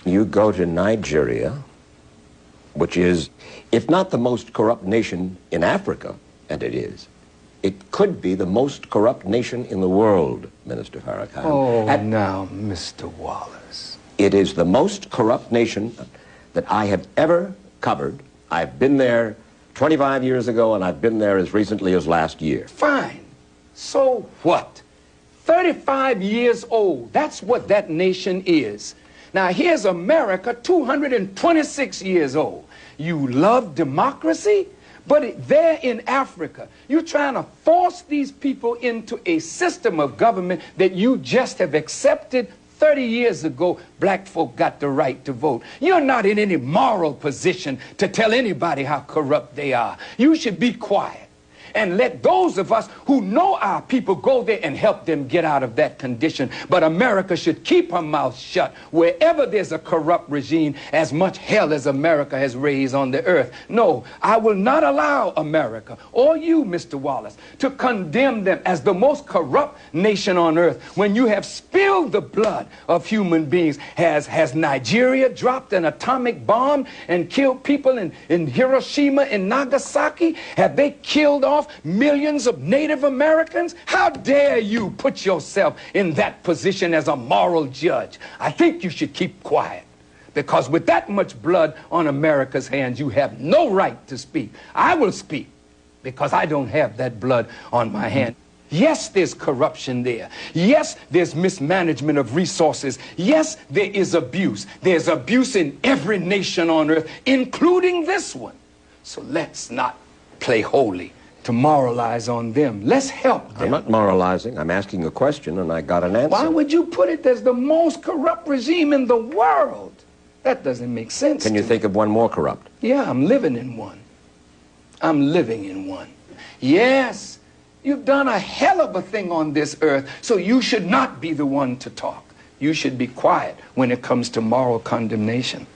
You go to Nigeria, which is, if not the most corrupt nation in Africa, and it is, it could be the most corrupt nation in the world, Minister Farrakhan. Oh, now, Mr. Wallace. It is the most corrupt nation that I have ever covered. I've been there 25 years ago, and I've been there as recently as last year. Fine. So what? 35 years old. That's what that nation is. Now, here's America, 226 years old. You love democracy, but there in Africa, you're trying to force these people into a system of government that you just have accepted. 30 years ago, black folk got the right to vote. You're not in any moral position to tell anybody how corrupt they are. You should be quiet and let those of us who know our people go there and help them get out of that condition. But America should keep her mouth shut wherever there's a corrupt regime, as much hell as America has raised on the earth. No, I will not allow America, or you, Mr. Wallace, to condemn them as the most corrupt nation on earth when you have spilled the blood of human beings. Has Nigeria dropped an atomic bomb and killed people in Hiroshima and Nagasaki? Have they killed off millions of Native Americans? How dare you put yourself in that position as a moral judge? I think you should keep quiet, because with that much blood on America's hands, you have no right to speak. I will speak because I don't have that blood on my hand. Yes, there's corruption there. Yes, there's mismanagement of resources. Yes, there is abuse. There's abuse in every nation on earth, including this one. So let's not play holy to moralize on them. Let's help them. I'm not moralizing. I'm asking a question, and I got an answer. Why would you put it as the most corrupt regime in the world? That doesn't make sense. Can you think of one more corrupt? Yeah, I'm living in one. I'm living in one. Yes, you've done a hell of a thing on this earth, so you should not be the one to talk. You should be quiet when it comes to moral condemnation.